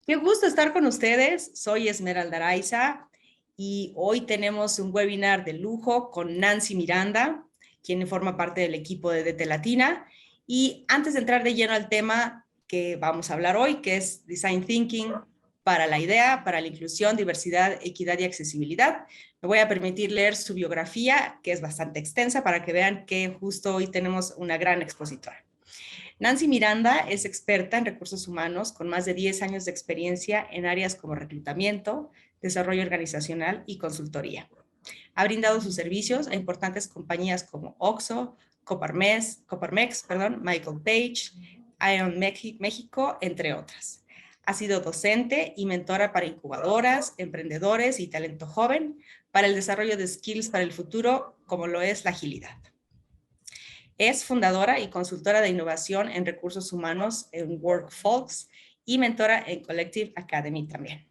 Qué gusto estar con ustedes. Soy Esmeralda Araiza y hoy tenemos un webinar de lujo con Nancy Miranda, quien forma parte del equipo de DT Latina. Y antes de entrar de lleno al tema que vamos a hablar hoy, que es Design Thinking para la idea, para la inclusión, diversidad, equidad y accesibilidad, me voy a permitir leer su biografía, que es bastante extensa, para que vean que justo hoy tenemos una gran expositora. Nancy Miranda es experta en recursos humanos con más de 10 años de experiencia en áreas como reclutamiento, desarrollo organizacional y consultoría. Ha brindado sus servicios a importantes compañías como Oxxo, Coparmex, Michael Page, Ion México, entre otras. Ha sido docente y mentora para incubadoras, emprendedores y talento joven para el desarrollo de skills para el futuro, como lo es la agilidad. Es fundadora y consultora de innovación en recursos humanos en WorkFolks y mentora en Collective Academy también.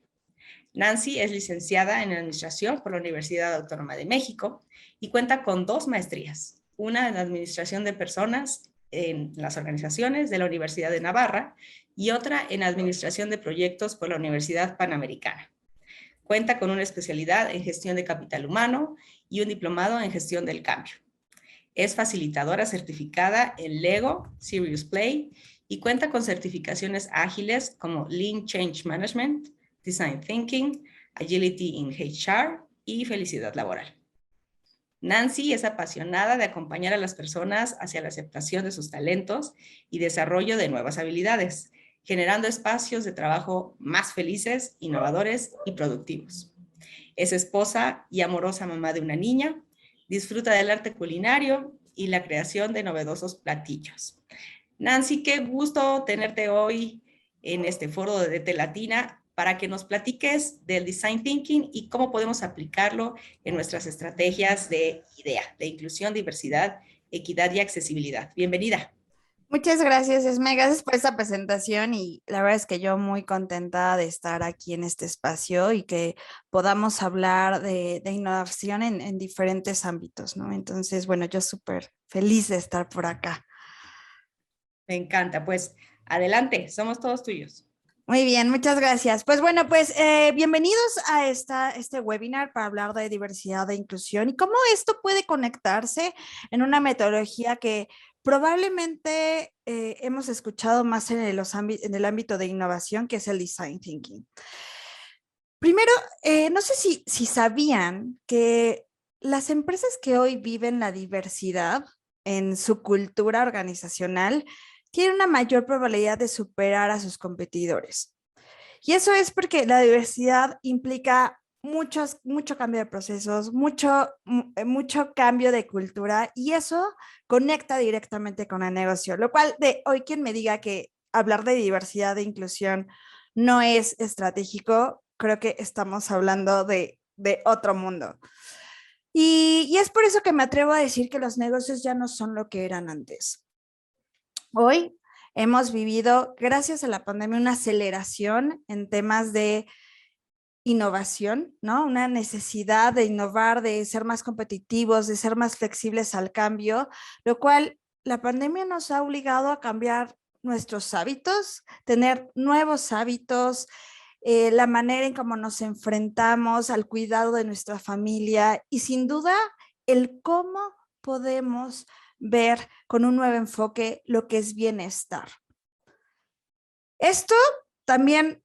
Nancy es licenciada en Administración por la Universidad Autónoma de México y cuenta con 2 maestrías, una en Administración de Personas en las organizaciones de la Universidad de Navarra y otra en Administración de Proyectos por la Universidad Panamericana. Cuenta con una especialidad en Gestión de Capital Humano y un diplomado en Gestión del Cambio. Es facilitadora certificada en Lego, Serious Play y cuenta con certificaciones ágiles como Lean Change Management, Design Thinking, Agility in HR y Felicidad Laboral. Nancy es apasionada de acompañar a las personas hacia la aceptación de sus talentos y desarrollo de nuevas habilidades, generando espacios de trabajo más felices, innovadores y productivos. Es esposa y amorosa mamá de una niña. Disfruta del arte culinario y la creación de novedosos platillos. Nancy, qué gusto tenerte hoy en este foro de DT Latina para que nos platiques del Design Thinking y cómo podemos aplicarlo en nuestras estrategias de idea, de inclusión, diversidad, equidad y accesibilidad. Bienvenida. Muchas gracias, Esme. Gracias por esta presentación y la verdad es que yo muy contenta de estar aquí en este espacio y que podamos hablar de innovación en diferentes ámbitos, ¿no? Entonces, bueno, yo súper feliz de estar por acá. Me encanta. Pues adelante, somos todos tuyos. Muy bien, muchas gracias. Pues bueno, pues bienvenidos a este webinar para hablar de diversidad e inclusión y cómo esto puede conectarse en una metodología que probablemente hemos escuchado más en en el ámbito de innovación, que es el design thinking. Primero, no sé si sabían que las empresas que hoy viven la diversidad en su cultura organizacional tienen una mayor probabilidad de superar a sus competidores. Y eso es porque la diversidad implica mucho cambio de procesos, mucho cambio de cultura y eso conecta directamente con el negocio, lo cual de hoy quien me diga que hablar de diversidad e inclusión no es estratégico, creo que estamos hablando de otro mundo. Y es por eso que me atrevo a decir que los negocios ya no son lo que eran antes. Hoy hemos vivido, gracias a la pandemia, una aceleración en temas de innovación, ¿no? Una necesidad de innovar, de ser más competitivos, de ser más flexibles al cambio, lo cual la pandemia nos ha obligado a cambiar nuestros hábitos, tener nuevos hábitos, la manera en cómo nos enfrentamos al cuidado de nuestra familia y sin duda el cómo podemos ver con un nuevo enfoque lo que es bienestar. Esto también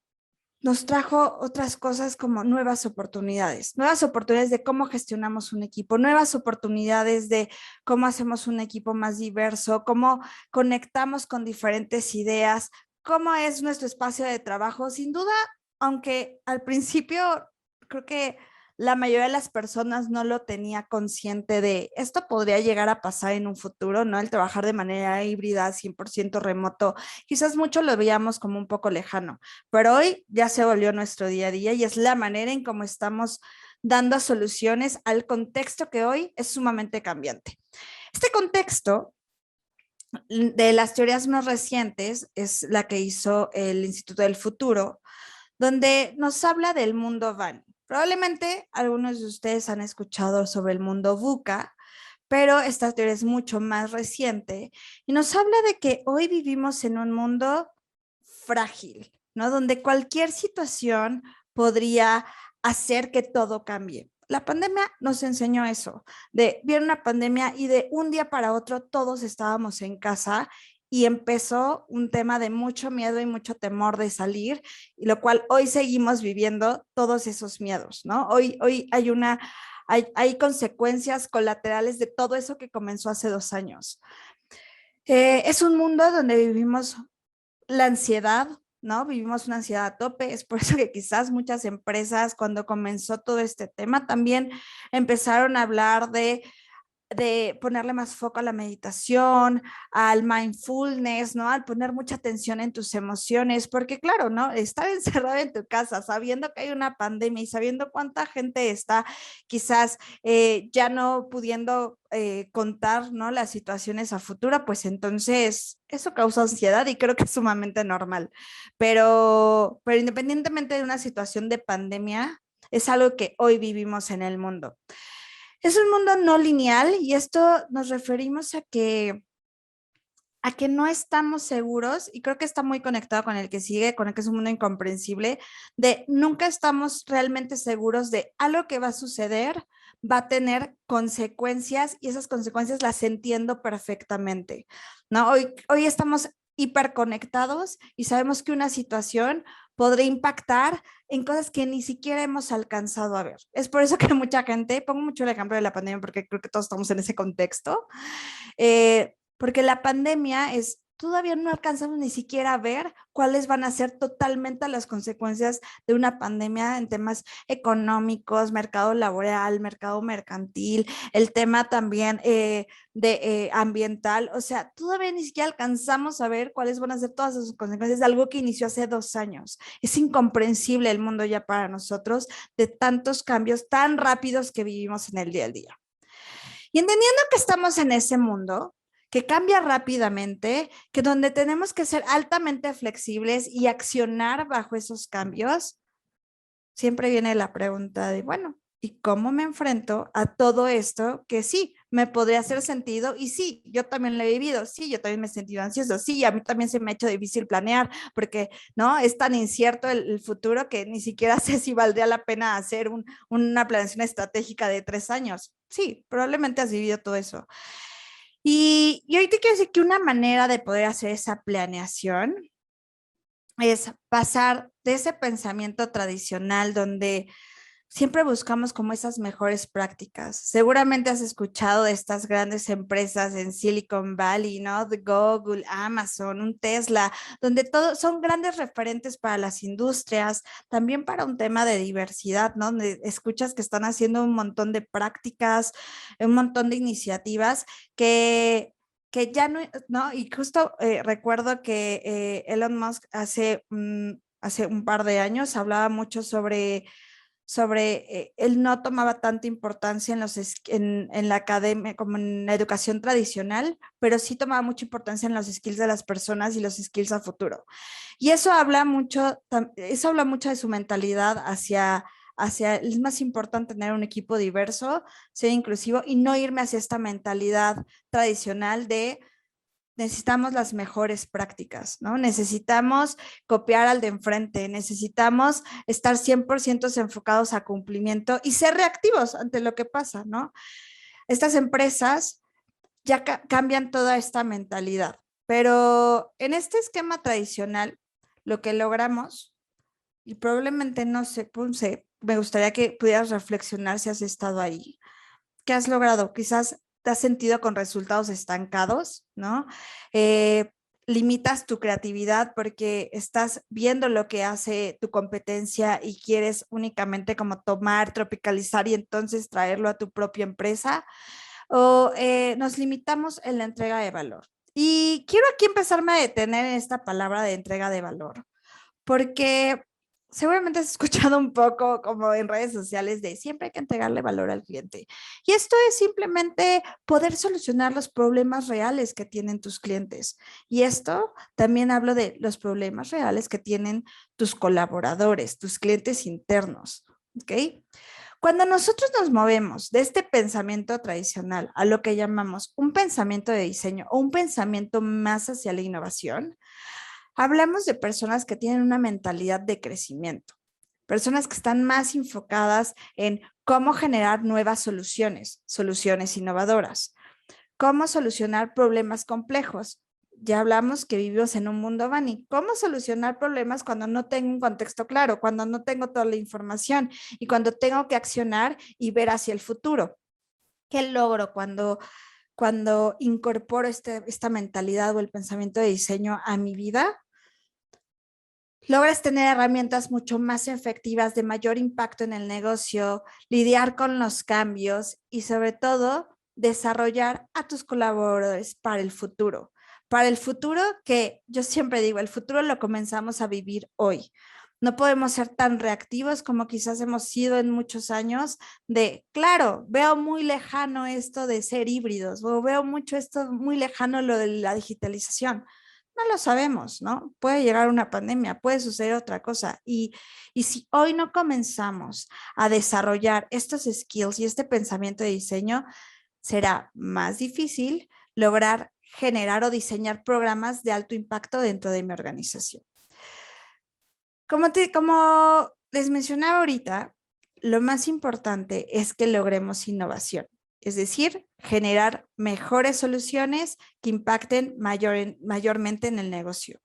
nos trajo otras cosas como nuevas oportunidades de cómo gestionamos un equipo, nuevas oportunidades de cómo hacemos un equipo más diverso, cómo conectamos con diferentes ideas, cómo es nuestro espacio de trabajo. Sin duda, aunque al principio creo que la mayoría de las personas no lo tenía consciente de esto podría llegar a pasar en un futuro, ¿no? El trabajar de manera híbrida, 100% remoto, quizás mucho lo veíamos como un poco lejano, pero hoy ya se volvió nuestro día a día y es la manera en cómo estamos dando soluciones al contexto que hoy es sumamente cambiante. Este contexto de las teorías más recientes es la que hizo el Instituto del Futuro, donde nos habla del mundo VAN. Probablemente algunos de ustedes han escuchado sobre el mundo VUCA, pero esta teoría es mucho más reciente y nos habla de que hoy vivimos en un mundo frágil, ¿no? Donde cualquier situación podría hacer que todo cambie. La pandemia nos enseñó eso, viene una pandemia y de un día para otro todos estábamos en casa y empezó un tema de mucho miedo y mucho temor de salir, y lo cual hoy seguimos viviendo todos esos miedos, ¿no? Hoy hay consecuencias colaterales de todo eso que comenzó hace 2 años. Es un mundo donde vivimos la ansiedad, ¿no? Vivimos una ansiedad a tope. Es por eso que quizás muchas empresas, cuando comenzó todo este tema, también empezaron a hablar de ponerle más foco a la meditación, al mindfulness, ¿no? Al poner mucha atención en tus emociones, porque claro, ¿no? Estar encerrado en tu casa, sabiendo que hay una pandemia y sabiendo cuánta gente está quizás ya no pudiendo contar, ¿no? Las situaciones a futuro, pues entonces eso causa ansiedad y creo que es sumamente normal. Pero independientemente de una situación de pandemia, es algo que hoy vivimos en el mundo. Es un mundo no lineal y esto nos referimos a que no estamos seguros, y creo que está muy conectado con el que sigue, con el que es un mundo incomprensible, de nunca estamos realmente seguros de algo que va a suceder, va a tener consecuencias y esas consecuencias las entiendo perfectamente, ¿no? Hoy estamos hiperconectados y sabemos que una situación podría impactar en cosas que ni siquiera hemos alcanzado a ver. Es por eso que mucha gente, pongo mucho el ejemplo de la pandemia porque creo que todos estamos en ese contexto, porque la pandemia es, todavía no alcanzamos ni siquiera a ver cuáles van a ser totalmente las consecuencias de una pandemia en temas económicos, mercado laboral, mercado mercantil, el tema también de ambiental. O sea, todavía ni siquiera alcanzamos a ver cuáles van a ser todas esas consecuencias de algo que inició hace 2 años. Es incomprensible el mundo ya para nosotros de tantos cambios tan rápidos que vivimos en el día a día. Y entendiendo que estamos en ese mundo, que cambia rápidamente, que donde tenemos que ser altamente flexibles y accionar bajo esos cambios, siempre viene la pregunta de, bueno, ¿y cómo me enfrento a todo esto que sí, me podría hacer sentido? Y sí, yo también lo he vivido, sí, yo también me he sentido ansioso, sí, a mí también se me ha hecho difícil planear, porque no es tan incierto el futuro que ni siquiera sé si valdría la pena hacer una planeación estratégica de 3 años. Sí, probablemente has vivido todo eso. Y hoy te quiero decir que una manera de poder hacer esa planeación es pasar de ese pensamiento tradicional donde siempre buscamos como esas mejores prácticas. Seguramente has escuchado de estas grandes empresas en Silicon Valley, ¿no? De Google, Amazon, un Tesla, donde todos son grandes referentes para las industrias, también para un tema de diversidad, ¿no? Donde escuchas que están haciendo un montón de prácticas, un montón de iniciativas que ya no, ¿no? Y justo recuerdo que Elon Musk hace un par de años hablaba mucho sobre él no tomaba tanta importancia en la academia como en la educación tradicional, pero sí tomaba mucha importancia en los skills de las personas y los skills a futuro. Y eso habla mucho de su mentalidad es más importante tener un equipo diverso, ser inclusivo y no irme hacia esta mentalidad tradicional de necesitamos las mejores prácticas, ¿no? Necesitamos copiar al de enfrente, necesitamos estar 100% enfocados a cumplimiento y ser reactivos ante lo que pasa, ¿no? Estas empresas ya cambian toda esta mentalidad, pero en este esquema tradicional, lo que logramos, y probablemente no sé, me gustaría que pudieras reflexionar si has estado ahí. ¿Qué has logrado? Quizás te has sentido con resultados estancados, ¿no? Eh, limitas tu creatividad porque estás viendo lo que hace tu competencia y quieres únicamente como tomar, tropicalizar y entonces traerlo a tu propia empresa, o nos limitamos en la entrega de valor. Y quiero aquí empezarme a detener en esta palabra de entrega de valor, porque seguramente has escuchado un poco como en redes sociales de siempre hay que entregarle valor al cliente. Y esto es simplemente poder solucionar los problemas reales que tienen tus clientes. Y esto también hablo de los problemas reales que tienen tus colaboradores, tus clientes internos. ¿Ok? Cuando nosotros nos movemos de este pensamiento tradicional a lo que llamamos un pensamiento de diseño o un pensamiento más hacia la innovación, Hablamos de personas que tienen una mentalidad de crecimiento, personas que están más enfocadas en cómo generar nuevas soluciones, soluciones innovadoras, cómo solucionar problemas complejos. Ya hablamos que vivimos en un mundo Bani. ¿Cómo solucionar problemas cuando no tengo un contexto claro, cuando no tengo toda la información y cuando tengo que accionar y ver hacia el futuro? ¿Qué logro cuando incorporo esta mentalidad o el pensamiento de diseño a mi vida? Logras tener herramientas mucho más efectivas de mayor impacto en el negocio, lidiar con los cambios y sobre todo desarrollar a tus colaboradores para el futuro. Para el futuro que yo siempre digo, el futuro lo comenzamos a vivir hoy. No podemos ser tan reactivos como quizás hemos sido en muchos años de, claro, veo muy lejano esto de ser híbridos o veo mucho esto muy lejano lo de la digitalización. No lo sabemos, ¿no? Puede llegar una pandemia, puede suceder otra cosa. Y si hoy no comenzamos a desarrollar estos skills y este pensamiento de diseño, será más difícil lograr generar o diseñar programas de alto impacto dentro de mi organización. Como les mencionaba ahorita, lo más importante es que logremos innovación, es decir, generar mejores soluciones que impacten mayormente en el negocio.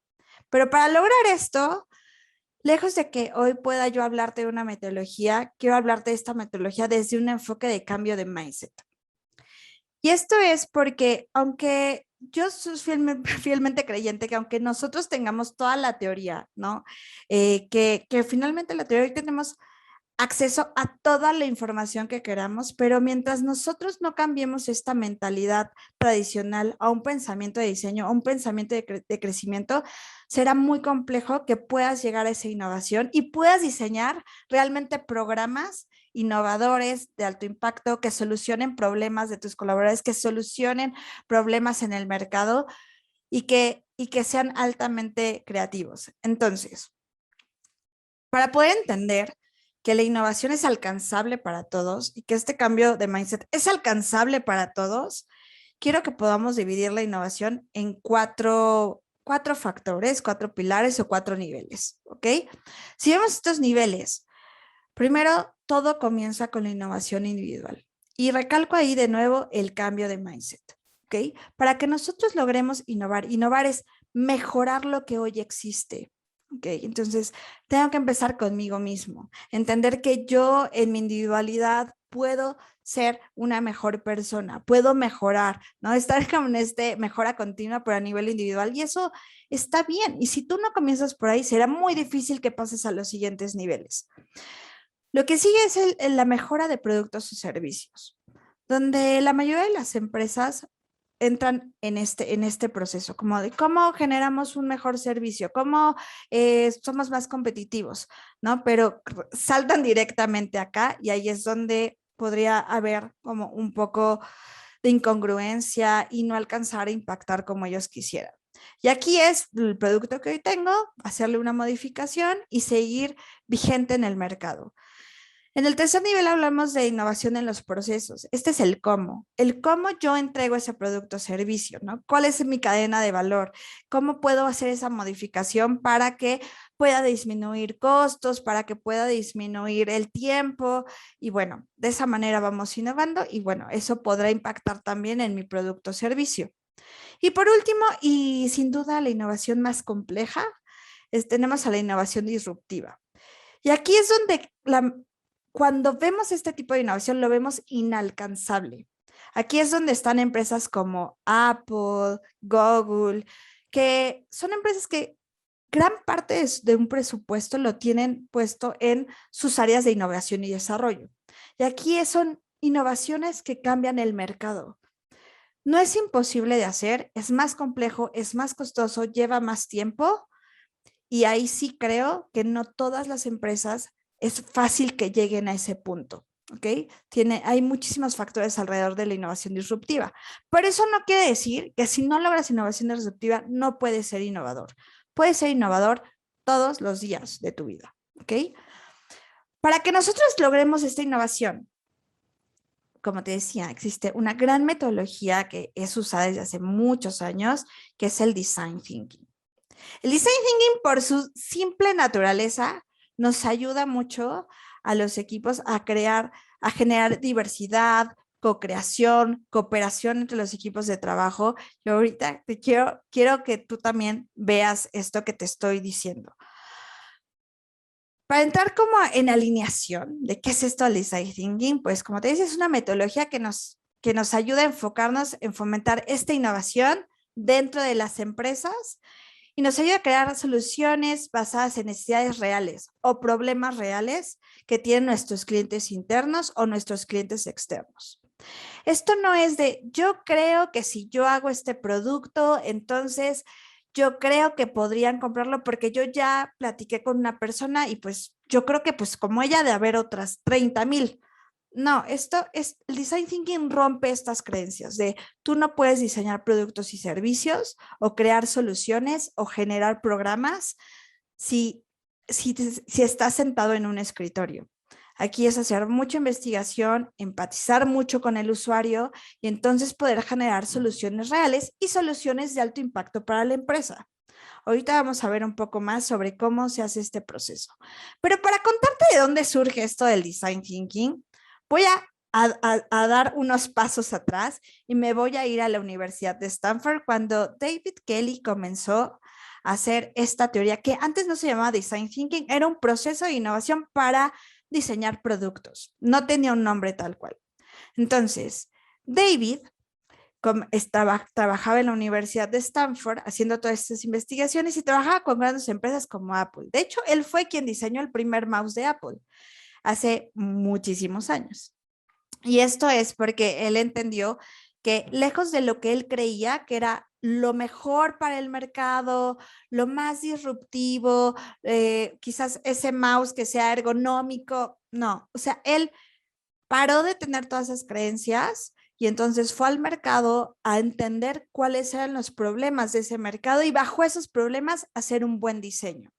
Pero para lograr esto, lejos de que hoy pueda yo hablarte de una metodología, quiero hablarte de esta metodología desde un enfoque de cambio de mindset. Y esto es porque, aunque yo soy fielmente creyente que aunque nosotros tengamos toda la teoría, ¿no? Que finalmente la teoría tenemos acceso a toda la información que queramos, pero mientras nosotros no cambiemos esta mentalidad tradicional a un pensamiento de diseño, a un pensamiento de crecimiento, será muy complejo que puedas llegar a esa innovación y puedas diseñar realmente programas innovadores de alto impacto que solucionen problemas de tus colaboradores, que solucionen problemas en el mercado y que sean altamente creativos. Entonces, para poder entender que la innovación es alcanzable para todos y que este cambio de mindset es alcanzable para todos, quiero que podamos dividir la innovación en cuatro factores, cuatro pilares o cuatro niveles, ¿ok? Si vemos estos niveles, primero, todo comienza con la innovación individual. Y recalco ahí de nuevo el cambio de mindset, ¿ok? Para que nosotros logremos innovar es mejorar lo que hoy existe. Ok, entonces tengo que empezar conmigo mismo, entender que yo en mi individualidad puedo ser una mejor persona, puedo mejorar, ¿no? Estar como en mejora continua, pero a nivel individual, y eso está bien. Y si tú no comienzas por ahí, será muy difícil que pases a los siguientes niveles. Lo que sigue es la mejora de productos y servicios, donde la mayoría de las empresas entran en este proceso, como de cómo generamos un mejor servicio, cómo somos más competitivos, ¿no? Pero saltan directamente acá y ahí es donde podría haber como un poco de incongruencia y no alcanzar a impactar como ellos quisieran. Y aquí es el producto que hoy tengo, hacerle una modificación y seguir vigente en el mercado. En el tercer nivel hablamos de innovación en los procesos. Este es el cómo. El cómo yo entrego ese producto o servicio, ¿no? ¿Cuál es mi cadena de valor? ¿Cómo puedo hacer esa modificación para que pueda disminuir costos, para que pueda disminuir el tiempo? Y bueno, de esa manera vamos innovando y bueno, eso podrá impactar también en mi producto o servicio. Y por último, y sin duda la innovación más compleja, tenemos a la innovación disruptiva. Y aquí es donde cuando vemos este tipo de innovación lo vemos inalcanzable. Aquí es donde están empresas como Apple, Google, que son empresas que gran parte de un presupuesto lo tienen puesto en sus áreas de innovación y desarrollo. Y aquí son innovaciones que cambian el mercado. No es imposible de hacer, es más complejo, es más costoso, lleva más tiempo, y ahí sí creo que no todas las empresas es fácil que lleguen a ese punto. ¿Ok? Hay muchísimos factores alrededor de la innovación disruptiva. Pero eso no quiere decir que si no logras innovación disruptiva, no puedes ser innovador. Puedes ser innovador todos los días de tu vida. ¿Ok? Para que nosotros logremos esta innovación, como te decía, existe una gran metodología que es usada desde hace muchos años, que es el design thinking. El design thinking, por su simple naturaleza, nos ayuda mucho a los equipos a crear, a generar diversidad, co-creación, cooperación entre los equipos de trabajo. Yo ahorita quiero que tú también veas esto que te estoy diciendo. Para entrar como en alineación de qué es esto del design thinking, pues como te dice, es una metodología que nos ayuda a enfocarnos en fomentar esta innovación dentro de las empresas y nos ayuda a crear soluciones basadas en necesidades reales o problemas reales que tienen nuestros clientes internos o nuestros clientes externos. Esto no es de, yo creo que si yo hago este producto, entonces yo creo que podrían comprarlo porque yo ya platiqué con una persona y pues yo creo que pues como ella de haber otras 30,000. No, el design thinking rompe estas creencias de tú no puedes diseñar productos y servicios o crear soluciones o generar programas si, si estás sentado en un escritorio. Aquí es hacer mucha investigación, empatizar mucho con el usuario y entonces poder generar soluciones reales y soluciones de alto impacto para la empresa. Ahorita vamos a ver un poco más sobre cómo se hace este proceso. Pero para contarte de dónde surge esto del design thinking, voy a dar unos pasos atrás y me voy a ir a la Universidad de Stanford cuando David Kelley comenzó a hacer esta teoría que antes no se llamaba design thinking, era un proceso de innovación para diseñar productos. No tenía un nombre tal cual. Entonces, David trabajaba en la Universidad de Stanford haciendo todas estas investigaciones y trabajaba con grandes empresas como Apple. De hecho, él fue quien diseñó el primer mouse de Apple hace muchísimos años. Y esto es porque él entendió que lejos de lo que él creía que era lo mejor para el mercado, lo más disruptivo, quizás ese mouse que sea ergonómico, no, o sea, él paró de tener todas esas creencias y entonces fue al mercado a entender cuáles eran los problemas de ese mercado y bajo esos problemas hacer un buen diseño.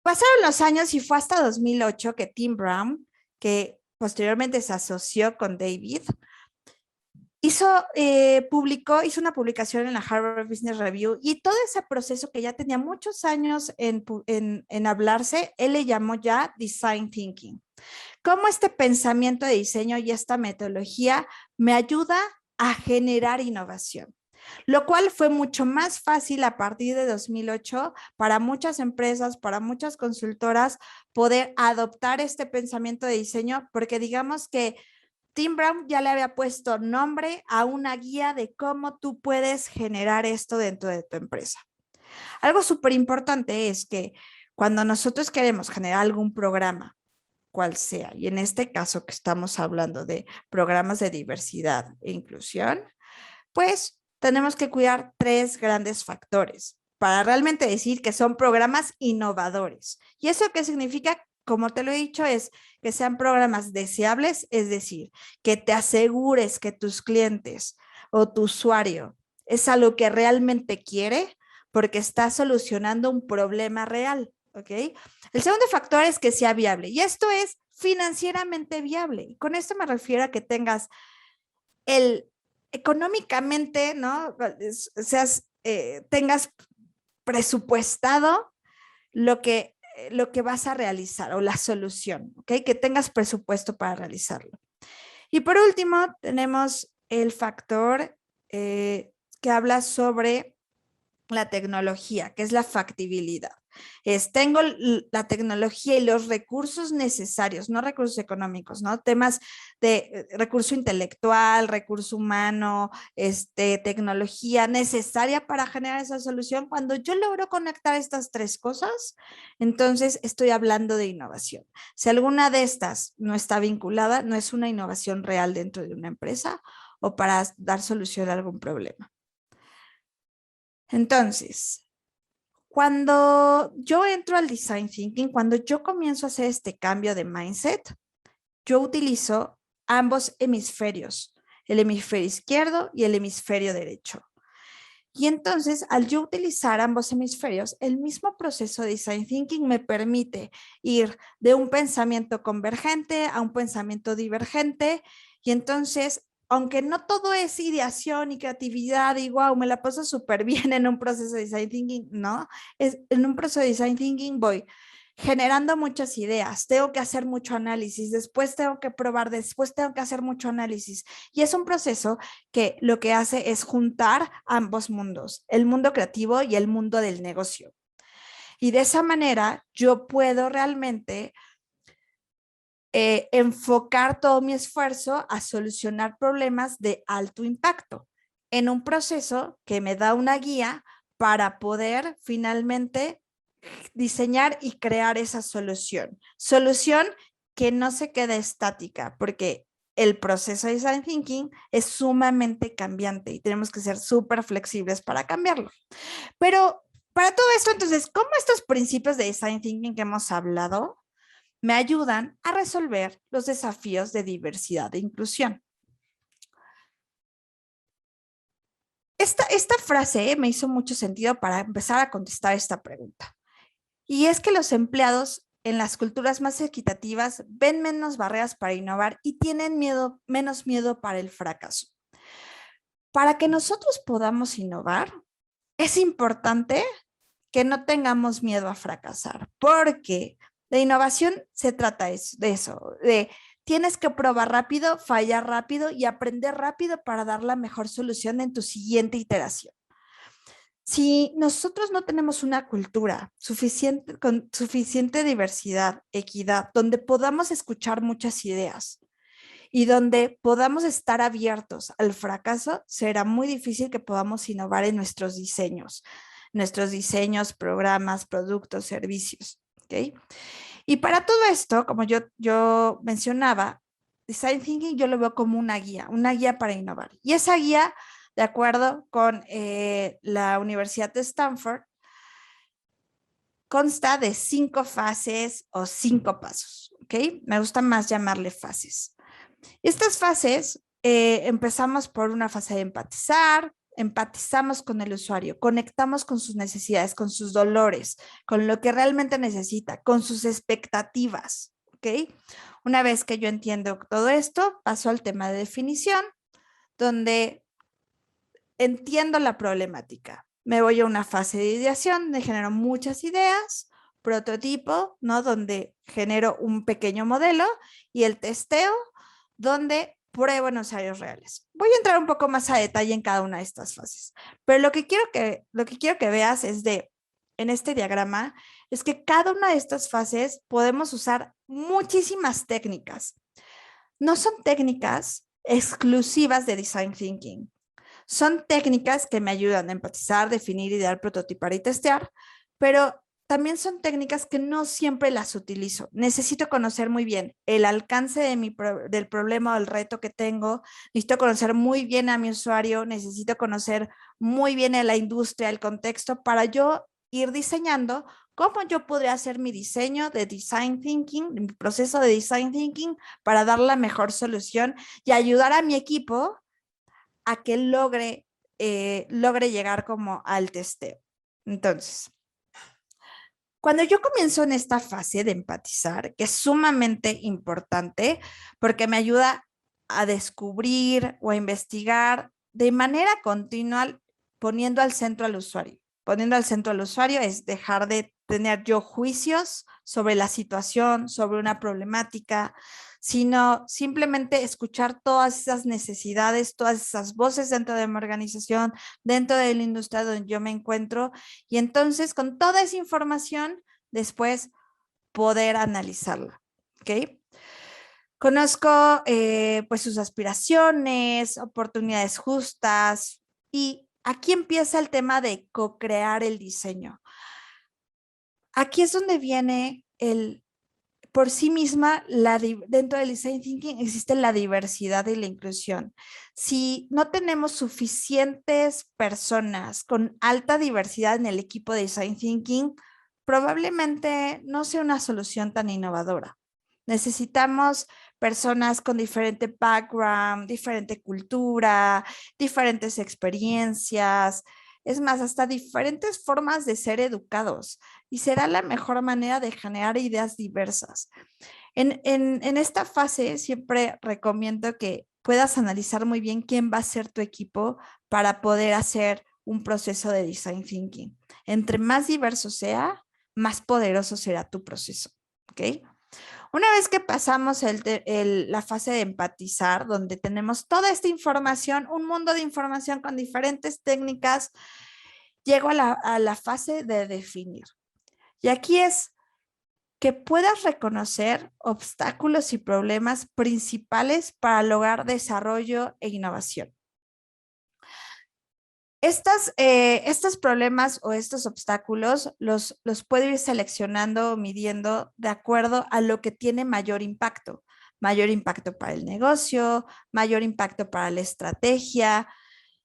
Pasaron los años y fue hasta 2008 que Tim Brown, que posteriormente se asoció con David, hizo una publicación en la Harvard Business Review y todo ese proceso que ya tenía muchos años en hablarse, él le llamó ya Design Thinking. Cómo este pensamiento de diseño y esta metodología me ayuda a generar innovación, lo cual fue mucho más fácil a partir de 2008 para muchas empresas, para muchas consultoras, poder adoptar este pensamiento de diseño, porque digamos que Tim Brown ya le había puesto nombre a una guía de cómo tú puedes generar esto dentro de tu empresa. Algo súper importante es que cuando nosotros queremos generar algún programa, cual sea, y en este caso que estamos hablando de programas de diversidad e inclusión, pues tenemos que cuidar tres grandes factores para realmente decir que son programas innovadores. ¿Y eso qué significa? Como te lo he dicho, es que sean programas deseables, es decir, que te asegures que tus clientes o tu usuario es algo que realmente quiere porque está solucionando un problema real, ¿ok? El segundo factor es que sea viable y esto es financieramente viable. Y con esto me refiero a que tengas el económicamente, ¿no? Tengas presupuestado lo que vas a realizar o la solución, ¿ok? Que tengas presupuesto para realizarlo. Y por último, tenemos el factor que habla sobre la tecnología, que es la factibilidad. Tengo la tecnología y los recursos necesarios, no recursos económicos, ¿no? Temas de recurso intelectual, recurso humano, tecnología necesaria para generar esa solución. Cuando yo logro conectar estas tres cosas, entonces estoy hablando de innovación. Si alguna de estas no está vinculada, no es una innovación real dentro de una empresa o para dar solución a algún problema. Entonces, cuando yo entro al design thinking, cuando yo comienzo a hacer este cambio de mindset, yo utilizo ambos hemisferios, el hemisferio izquierdo y el hemisferio derecho. Y entonces, al yo utilizar ambos hemisferios, el mismo proceso de design thinking me permite ir de un pensamiento convergente a un pensamiento divergente y entonces aunque no todo es ideación y creatividad y wow, me la paso súper bien en un proceso de design thinking, ¿no? En un proceso de design thinking voy generando muchas ideas, tengo que hacer mucho análisis, después tengo que probar, después tengo que hacer mucho análisis. Y es un proceso que lo que hace es juntar ambos mundos, el mundo creativo y el mundo del negocio. Y de esa manera yo puedo realmente enfocar todo mi esfuerzo a solucionar problemas de alto impacto en un proceso que me da una guía para poder finalmente diseñar y crear esa solución. Solución que no se quede estática, porque el proceso de design thinking es sumamente cambiante y tenemos que ser súper flexibles para cambiarlo. Pero para todo esto, entonces, ¿cómo estos principios de design thinking que hemos hablado me ayudan a resolver los desafíos de diversidad e inclusión? Esta frase me hizo mucho sentido para empezar a contestar esta pregunta. Y es que los empleados en las culturas más equitativas ven menos barreras para innovar y tienen menos miedo para el fracaso. Para que nosotros podamos innovar, es importante que no tengamos miedo a fracasar, porque de innovación se trata de eso, de tienes que probar rápido, fallar rápido y aprender rápido para dar la mejor solución en tu siguiente iteración. Si nosotros no tenemos una cultura suficiente, con suficiente diversidad, equidad, donde podamos escuchar muchas ideas y donde podamos estar abiertos al fracaso, será muy difícil que podamos innovar en nuestros diseños, programas, productos, servicios. ¿Okay? Y para todo esto, como yo mencionaba, Design Thinking yo lo veo como una guía para innovar. Y esa guía, de acuerdo con la Universidad de Stanford, consta de 5 fases o 5 pasos. ¿Ok? Me gusta más llamarle fases. Estas fases, empezamos por una fase de empatizar, empatizamos con el usuario, conectamos con sus necesidades, con sus dolores, con lo que realmente necesita, con sus expectativas, ¿ok? Una vez que yo entiendo todo esto, paso al tema de definición, donde entiendo la problemática. Me voy a una fase de ideación, donde genero muchas ideas, prototipo, ¿no? Donde genero un pequeño modelo y el testeo, donde pruebo en ensayos reales. Voy a entrar un poco más a detalle en cada una de estas fases, pero lo que quiero que veas en este diagrama es que cada una de estas fases podemos usar muchísimas técnicas. No son técnicas exclusivas de design thinking. Son técnicas que me ayudan a empatizar, definir, idear, prototipar y testear, pero también son técnicas que no siempre las utilizo. Necesito conocer muy bien el alcance del problema o del reto que tengo. Necesito conocer muy bien a mi usuario. Necesito conocer muy bien a la industria, el contexto, para yo ir diseñando cómo yo podría hacer mi diseño de design thinking, mi proceso de design thinking, para dar la mejor solución y ayudar a mi equipo a que logre llegar como al testeo. Entonces, cuando yo comienzo en esta fase de empatizar, que es sumamente importante porque me ayuda a descubrir o a investigar de manera continua, poniendo al centro al usuario. Poniendo al centro al usuario es dejar de tener yo juicios sobre la situación, sobre una problemática, sino simplemente escuchar todas esas necesidades, todas esas voces dentro de mi organización, dentro de la industria donde yo me encuentro, y entonces con toda esa información, después poder analizarla. ¿Ok? Conozco pues sus aspiraciones, oportunidades justas, y aquí empieza el tema de co-crear el diseño. Aquí es donde viene por sí misma, dentro del design thinking existe la diversidad y la inclusión. Si no tenemos suficientes personas con alta diversidad en el equipo de design thinking, probablemente no sea una solución tan innovadora. Necesitamos personas con diferente background, diferente cultura, diferentes experiencias, es más, hasta diferentes formas de ser educados, y será la mejor manera de generar ideas diversas. En esta fase siempre recomiendo que puedas analizar muy bien quién va a ser tu equipo para poder hacer un proceso de design thinking. Entre más diverso sea, más poderoso será tu proceso, ¿ok? Una vez que pasamos la fase de empatizar, donde tenemos toda esta información, un mundo de información con diferentes técnicas, llego a la fase de definir. Y aquí es que puedas reconocer obstáculos y problemas principales para lograr desarrollo e innovación. Estos problemas o estos obstáculos los puedo ir seleccionando o midiendo de acuerdo a lo que tiene mayor impacto. Mayor impacto para el negocio, mayor impacto para la estrategia.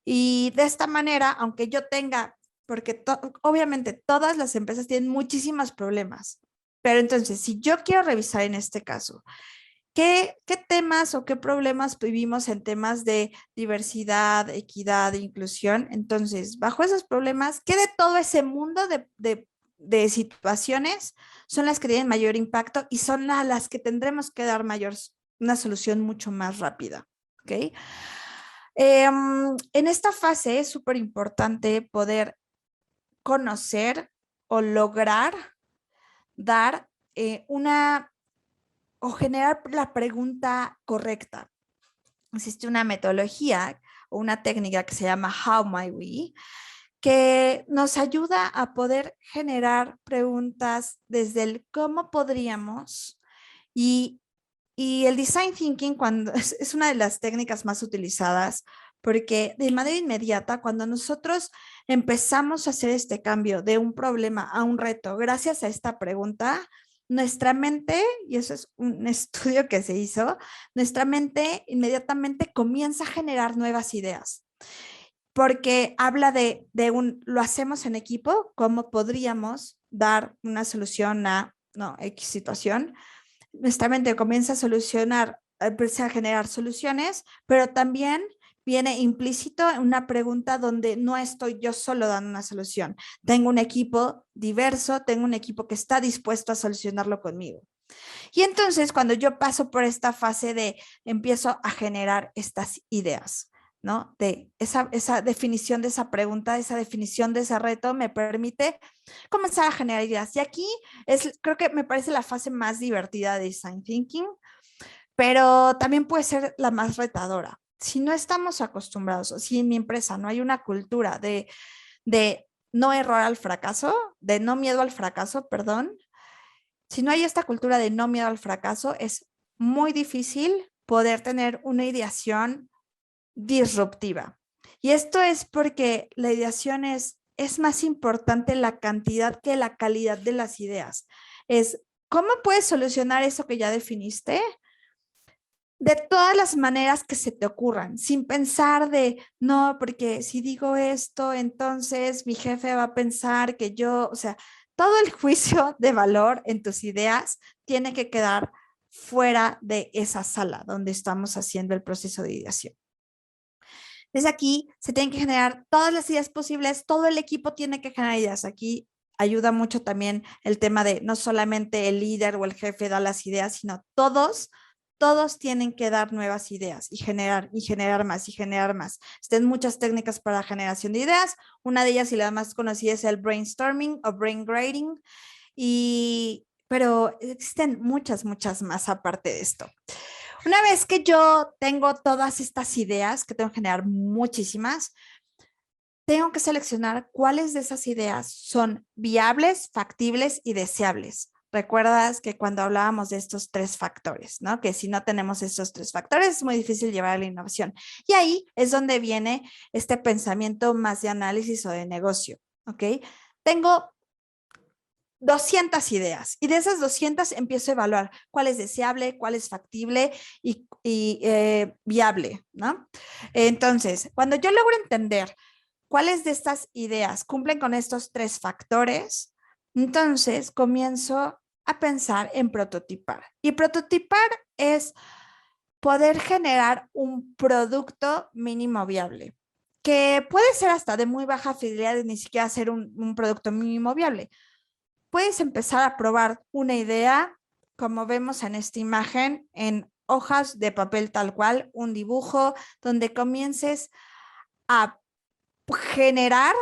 Y de esta manera, aunque yo tenga, porque obviamente todas las empresas tienen muchísimos problemas, pero entonces si yo quiero revisar en este caso, ¿qué temas o qué problemas vivimos en temas de diversidad, equidad e inclusión? Entonces, bajo esos problemas, ¿qué de todo ese mundo de situaciones son las que tienen mayor impacto y son a las que tendremos que dar una solución mucho más rápida? ¿Ok? En esta fase es súper importante poder conocer o lograr dar o generar la pregunta correcta. Existe una metodología o una técnica que se llama How Might We, que nos ayuda a poder generar preguntas desde el cómo podríamos y, y el design thinking cuando es una de las técnicas más utilizadas porque de manera inmediata cuando nosotros empezamos a hacer este cambio de un problema a un reto gracias a esta pregunta, nuestra mente, y eso es un estudio que se hizo, nuestra mente inmediatamente comienza a generar nuevas ideas, porque habla lo hacemos en equipo, cómo podríamos dar una solución a, no, X situación. Nuestra mente comienza a solucionar, empieza a generar soluciones, pero también viene implícito una pregunta donde no estoy yo solo dando una solución. Tengo un equipo diverso, tengo un equipo que está dispuesto a solucionarlo conmigo. Y entonces cuando yo paso por esta fase de empiezo a generar estas ideas, ¿no? De esa definición de esa pregunta, esa definición de ese reto me permite comenzar a generar ideas. Y aquí creo que me parece la fase más divertida de design thinking, pero también puede ser la más retadora. Si no estamos acostumbrados, o si en mi empresa no hay una cultura de no error al fracaso, de no miedo al fracaso, perdón, si no hay esta cultura de no miedo al fracaso, es muy difícil poder tener una ideación disruptiva. Y esto es porque la ideación es más importante la cantidad que la calidad de las ideas. Es, ¿cómo puedes solucionar eso que ya definiste? De todas las maneras que se te ocurran, sin pensar de, no, porque si digo esto, entonces mi jefe va a pensar que yo, o sea, todo el juicio de valor en tus ideas tiene que quedar fuera de esa sala donde estamos haciendo el proceso de ideación. Desde aquí se tienen que generar todas las ideas posibles, todo el equipo tiene que generar ideas. Aquí ayuda mucho también el tema de no solamente el líder o el jefe da las ideas, sino todos tienen que dar nuevas ideas y generar más y generar más. Existen muchas técnicas para generación de ideas. Una de ellas y la más conocida es el brainstorming o brain grading, pero existen muchas más aparte de esto. Una vez que yo tengo todas estas ideas, que tengo que generar muchísimas, tengo que seleccionar cuáles de esas ideas son viables, factibles y deseables. Recuerdas que cuando hablábamos de estos tres factores, ¿no? Que si no tenemos estos tres factores es muy difícil llevar a la innovación. Y ahí es donde viene este pensamiento más de análisis o de negocio, ¿ok? Tengo 200 ideas y de esas 200 empiezo a evaluar cuál es deseable, cuál es factible y viable, ¿no? Entonces, cuando yo logro entender cuáles de estas ideas cumplen con estos tres factores, entonces comienzo a pensar en prototipar. Y prototipar es poder generar un producto mínimo viable, que puede ser hasta de muy baja fidelidad y ni siquiera ser un producto mínimo viable. Puedes empezar a probar una idea, como vemos en esta imagen, en hojas de papel tal cual, un dibujo, donde comiences a generar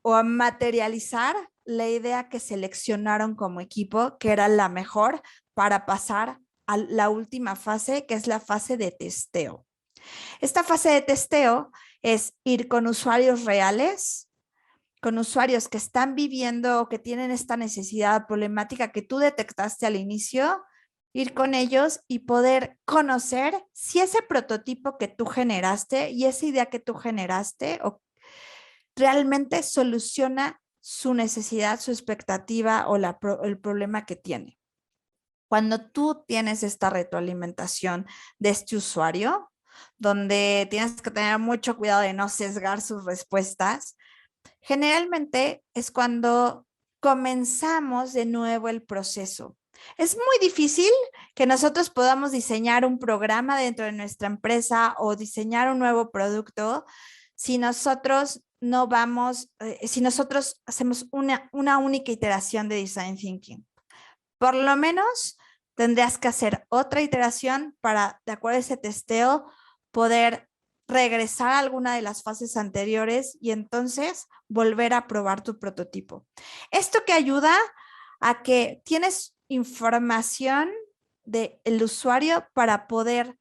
o a materializar la idea que seleccionaron como equipo, que era la mejor para pasar a la última fase, que es la fase de testeo. Esta fase de testeo es ir con usuarios reales, con usuarios que están viviendo o que tienen esta necesidad problemática que tú detectaste al inicio, ir con ellos y poder conocer si ese prototipo que tú generaste y esa idea que tú generaste realmente soluciona su necesidad, su expectativa o el problema que tiene. Cuando tú tienes esta retroalimentación de este usuario, donde tienes que tener mucho cuidado de no sesgar sus respuestas, generalmente es cuando comenzamos de nuevo el proceso. Es muy difícil que nosotros podamos diseñar un programa dentro de nuestra empresa o diseñar un nuevo producto si nosotros no vamos, si nosotros hacemos una única iteración de design thinking. Por lo menos tendrías que hacer otra iteración para, de acuerdo a ese testeo, poder regresar a alguna de las fases anteriores y entonces volver a probar tu prototipo. Esto que ayuda a que tienes información del usuario para poder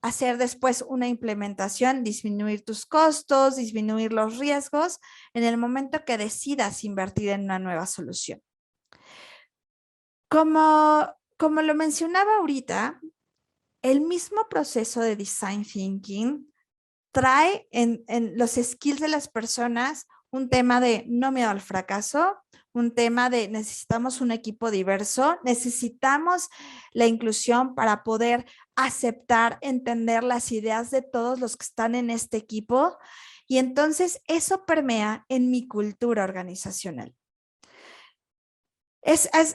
hacer después una implementación, disminuir tus costos, disminuir los riesgos en el momento que decidas invertir en una nueva solución. Como lo mencionaba ahorita, el mismo proceso de design thinking trae en los skills de las personas un tema de no miedo al fracaso, un tema de necesitamos un equipo diverso, necesitamos la inclusión para poder aceptar, entender las ideas de todos los que están en este equipo y entonces eso permea en mi cultura organizacional.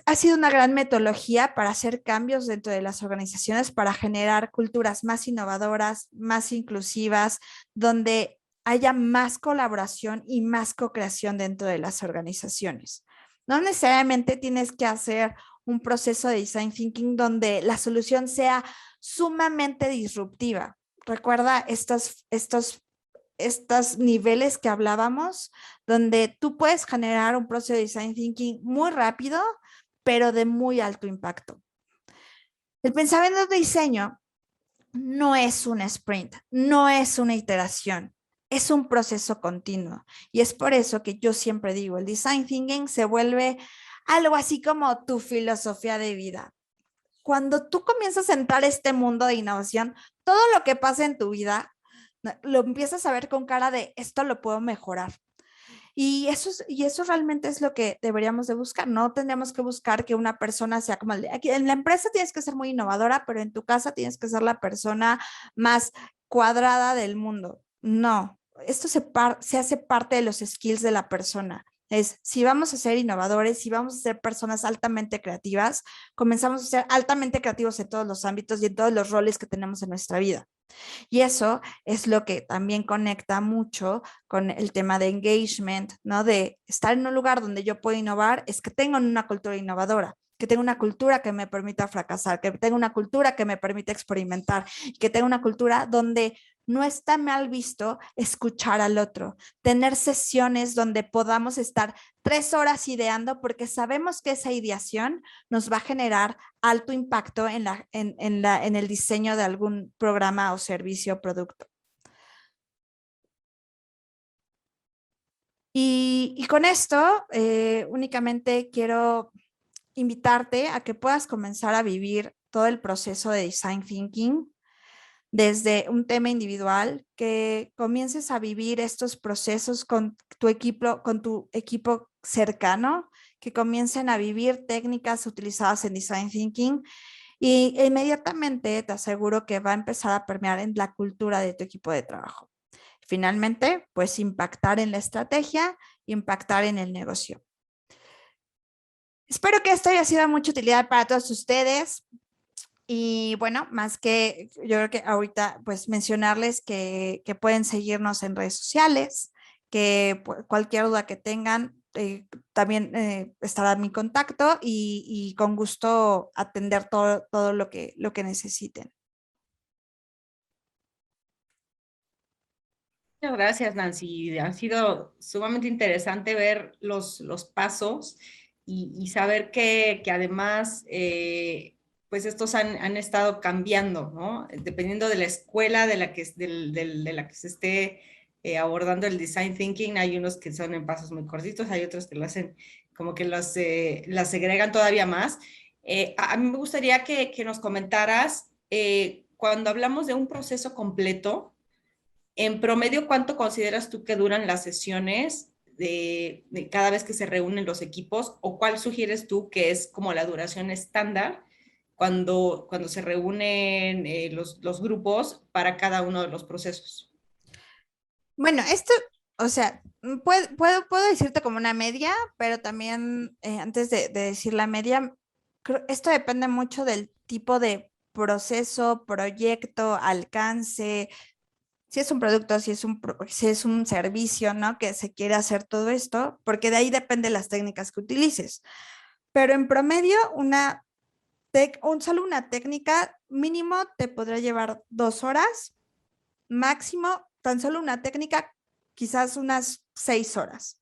Ha sido una gran metodología para hacer cambios dentro de las organizaciones, para generar culturas más innovadoras, más inclusivas, donde haya más colaboración y más co-creación dentro de las organizaciones. No necesariamente tienes que hacer un proceso de design thinking donde la solución sea sumamente disruptiva. Recuerda estos niveles que hablábamos, donde tú puedes generar un proceso de design thinking muy rápido, pero de muy alto impacto. El pensamiento de diseño no es un sprint, no es una iteración, es un proceso continuo. Y es por eso que yo siempre digo, el design thinking se vuelve algo así como tu filosofía de vida. Cuando tú comienzas a entrar a este mundo de innovación, todo lo que pasa en tu vida lo empiezas a ver con cara de esto lo puedo mejorar. Y eso realmente es lo que deberíamos de buscar. No tendríamos que buscar que una persona sea como aquí en la empresa tienes que ser muy innovadora, pero en tu casa tienes que ser la persona más cuadrada del mundo. No, esto se hace parte de los skills de la persona. Es si vamos a ser innovadores, si vamos a ser personas altamente creativas, comenzamos a ser altamente creativos en todos los ámbitos y en todos los roles que tenemos en nuestra vida. Y eso es lo que también conecta mucho con el tema de engagement, ¿no? De estar en un lugar donde yo puedo innovar, es que tengo una cultura innovadora, que tenga una cultura que me permita fracasar, que tenga una cultura que me permita experimentar, que tenga una cultura donde no está mal visto escuchar al otro, tener sesiones donde podamos estar 3 horas ideando porque sabemos que esa ideación nos va a generar alto impacto en el diseño de algún programa o servicio o producto. Y con esto únicamente quiero invitarte a que puedas comenzar a vivir todo el proceso de design thinking desde un tema individual, que comiences a vivir estos procesos con tu equipo cercano, que comiencen a vivir técnicas utilizadas en design thinking y inmediatamente te aseguro que va a empezar a permear en la cultura de tu equipo de trabajo. Finalmente, pues impactar en la estrategia, impactar en el negocio. Espero que esto haya sido de mucha utilidad para todos ustedes. Y bueno, más que yo creo que ahorita pues mencionarles que pueden seguirnos en redes sociales, que cualquier duda que tengan también estará mi contacto y con gusto atender todo lo que necesiten. Muchas gracias, Nancy. Ha sido sumamente interesante ver los pasos y saber que además, pues estos han estado cambiando, ¿no? Dependiendo de la escuela de la que se esté abordando el design thinking, hay unos que son en pasos muy cortitos, hay otros que lo hacen como que las segregan todavía más. A mí me gustaría que nos comentaras, cuando hablamos de un proceso completo, en promedio, ¿cuánto consideras tú que duran las sesiones de cada vez que se reúnen los equipos? ¿O cuál sugieres tú que es como la duración estándar cuando se reúnen los grupos para cada uno de los procesos? Bueno, esto, o sea, puedo decirte como una media, pero también antes de decir la media, esto depende mucho del tipo de proceso, proyecto, alcance, si es un producto, si es un servicio, ¿no? Que se quiere hacer todo esto, porque de ahí depende las técnicas que utilices. Pero en promedio, solo una técnica mínimo te podrá llevar 2 horas, máximo, tan solo una técnica, quizás unas 6 horas.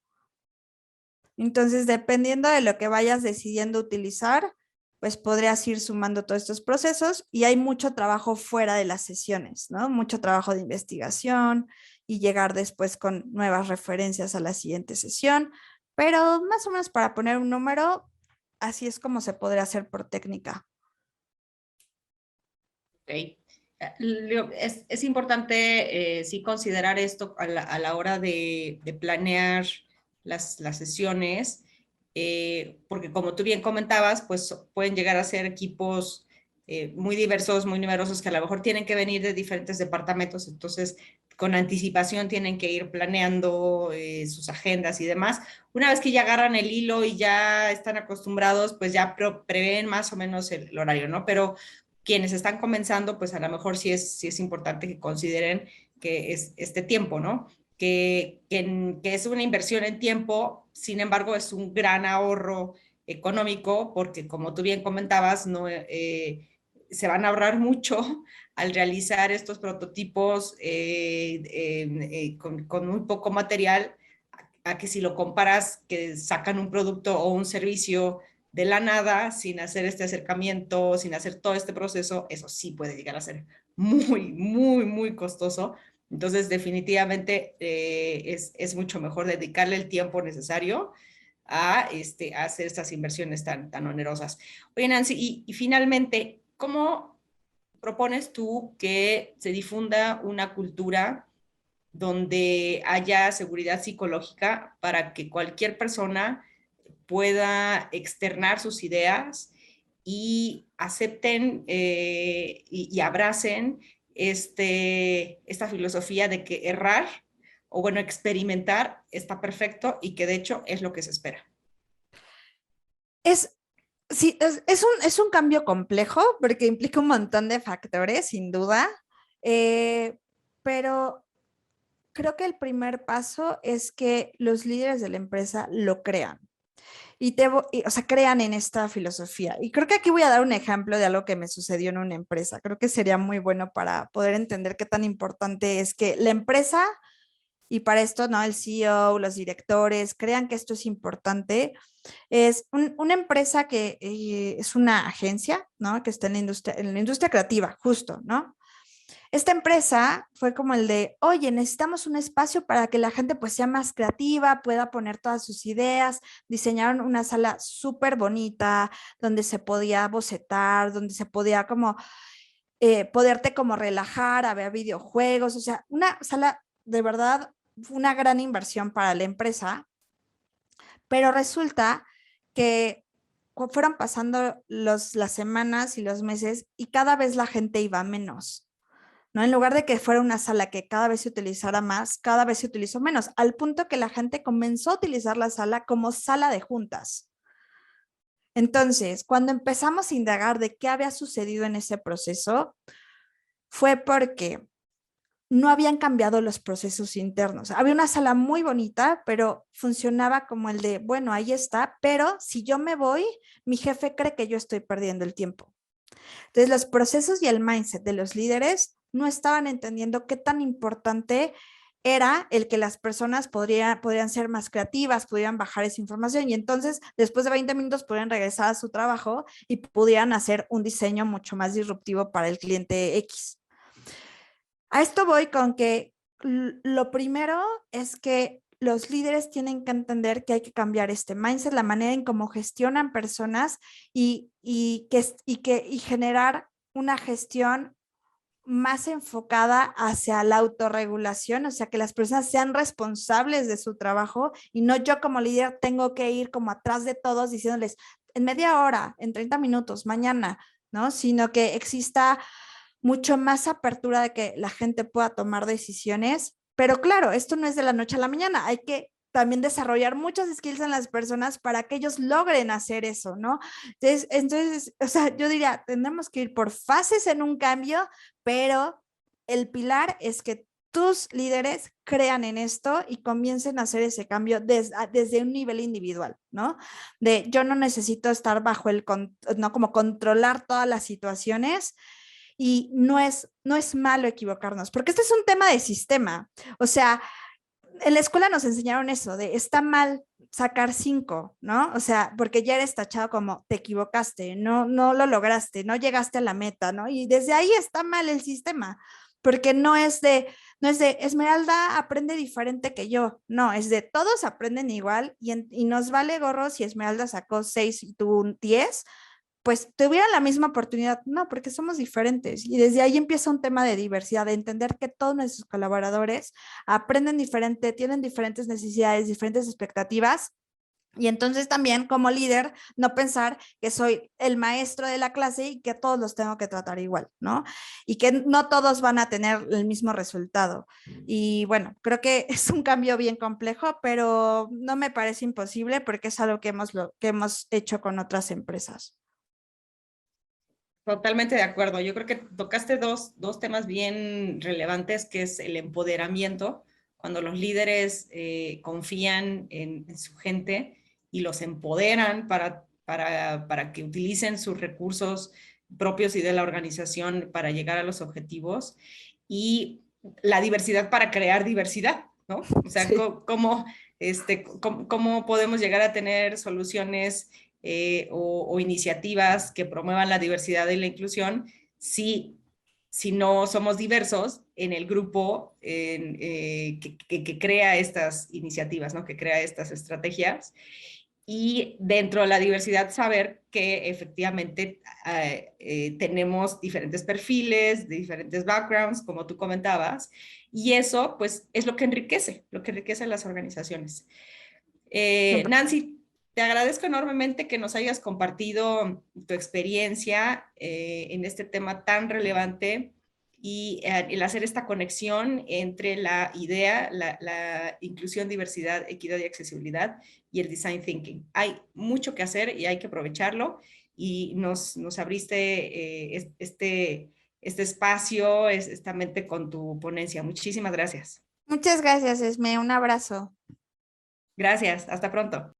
Entonces, dependiendo de lo que vayas decidiendo utilizar, pues podrías ir sumando todos estos procesos y hay mucho trabajo fuera de las sesiones, ¿no? Mucho trabajo de investigación y llegar después con nuevas referencias a la siguiente sesión, pero más o menos para poner un número, así es como se podría hacer por técnica. Okay. Es importante sí considerar esto a la hora de planear las sesiones, porque como tú bien comentabas, pues pueden llegar a ser equipos muy diversos, muy numerosos, que a lo mejor tienen que venir de diferentes departamentos, entonces con anticipación tienen que ir planeando sus agendas y demás. Una vez que ya agarran el hilo y ya están acostumbrados, pues ya prevén más o menos el horario, ¿no? Pero quienes están comenzando, pues a lo mejor sí es importante que consideren que es este tiempo, ¿no? Que es una inversión en tiempo, sin embargo, es un gran ahorro económico, porque como tú bien comentabas, no, se van a ahorrar mucho al realizar estos prototipos con muy poco material, a que si lo comparas, que sacan un producto o un servicio de la nada, sin hacer este acercamiento, sin hacer todo este proceso, eso sí puede llegar a ser muy costoso. Entonces, definitivamente es mucho mejor dedicarle el tiempo necesario a hacer estas inversiones tan onerosas. Oye, Nancy, y finalmente, ¿cómo propones tú que se difunda una cultura donde haya seguridad psicológica para que cualquier persona pueda externar sus ideas y acepten y abracen esta filosofía de que errar o bueno, experimentar está perfecto y que de hecho es lo que se espera? Es, sí, es un cambio complejo porque implica un montón de factores, sin duda, eh, pero creo que el primer paso es que los líderes de la empresa lo crean o sea, crean en esta filosofía. Y creo que aquí voy a dar un ejemplo de algo que me sucedió en una empresa. Creo que sería muy bueno para poder entender qué tan importante es que la empresa, y para esto, ¿no? El CEO, los directores, crean que esto es importante. Es una empresa que es una agencia, ¿no? Que está en la industria creativa, justo, ¿no? Esta empresa fue como el de, oye, necesitamos un espacio para que la gente pues sea más creativa, pueda poner todas sus ideas. Diseñaron una sala súper bonita donde se podía bocetar, donde se podía como, poderte como relajar, había videojuegos, o sea, una sala de verdad, una gran inversión para la empresa, pero resulta que fueron pasando las semanas y los meses y cada vez la gente iba menos. ¿No? En lugar de que fuera una sala que cada vez se utilizara más, cada vez se utilizó menos, al punto que la gente comenzó a utilizar la sala como sala de juntas. Entonces, cuando empezamos a indagar de qué había sucedido en ese proceso, fue porque no habían cambiado los procesos internos. Había una sala muy bonita, pero funcionaba como el de, bueno, ahí está, pero si yo me voy, mi jefe cree que yo estoy perdiendo el tiempo. Entonces, los procesos y el mindset de los líderes no estaban entendiendo qué tan importante era el que las personas podrían ser más creativas, pudieran bajar esa información y entonces después de 20 minutos podrían regresar a su trabajo y pudieran hacer un diseño mucho más disruptivo para el cliente X. A esto voy con que lo primero es que los líderes tienen que entender que hay que cambiar este mindset, la manera en cómo gestionan personas y generar una gestión más enfocada hacia la autorregulación, o sea, que las personas sean responsables de su trabajo y no yo como líder tengo que ir como atrás de todos diciéndoles en media hora, en 30 minutos, mañana, ¿no? Sino que exista mucho más apertura de que la gente pueda tomar decisiones. Pero claro, esto no es de la noche a la mañana, hay que también desarrollar muchas skills en las personas para que ellos logren hacer eso, ¿no? Entonces, o sea, yo diría, tendremos que ir por fases en un cambio, pero el pilar es que tus líderes crean en esto y comiencen a hacer ese cambio desde un nivel individual, ¿no? De yo no necesito estar bajo no como controlar todas las situaciones, y no es malo equivocarnos, porque este es un tema de sistema. O sea, en la escuela nos enseñaron eso, de está mal sacar 5, ¿no? O sea, porque ya eres tachado como te equivocaste, no lo lograste, no llegaste a la meta, ¿no? Y desde ahí está mal el sistema, porque no es de Esmeralda aprende diferente que yo, no, es de todos aprenden igual y nos vale gorro si Esmeralda sacó 6 y tú 10, pues tuvieran la misma oportunidad. No, porque somos diferentes. Y desde ahí empieza un tema de diversidad, de entender que todos nuestros colaboradores aprenden diferente, tienen diferentes necesidades, diferentes expectativas. Y entonces también como líder, no pensar que soy el maestro de la clase y que a todos los tengo que tratar igual, ¿no? Y que no todos van a tener el mismo resultado. Y bueno, creo que es un cambio bien complejo, pero no me parece imposible porque es algo que hemos hecho con otras empresas. Totalmente de acuerdo. Yo creo que tocaste dos temas bien relevantes, que es el empoderamiento, cuando los líderes confían en su gente y los empoderan para que utilicen sus recursos propios y de la organización para llegar a los objetivos, y la diversidad para crear diversidad, ¿no? O sea, Sí. cómo podemos llegar a tener soluciones o iniciativas que promuevan la diversidad y la inclusión si no somos diversos en el grupo que crea estas iniciativas, ¿no? Que crea estas estrategias. Y dentro de la diversidad saber que efectivamente tenemos diferentes perfiles, de diferentes backgrounds, como tú comentabas, y eso pues es lo que enriquece a las organizaciones. 100%. Nancy, te agradezco enormemente que nos hayas compartido tu experiencia en este tema tan relevante y el hacer esta conexión entre la idea, la inclusión, diversidad, equidad y accesibilidad y el design thinking. Hay mucho que hacer y hay que aprovecharlo, y nos abriste este espacio, esta mente con tu ponencia. Muchísimas gracias. Muchas gracias, Esme. Un abrazo. Gracias. Hasta pronto.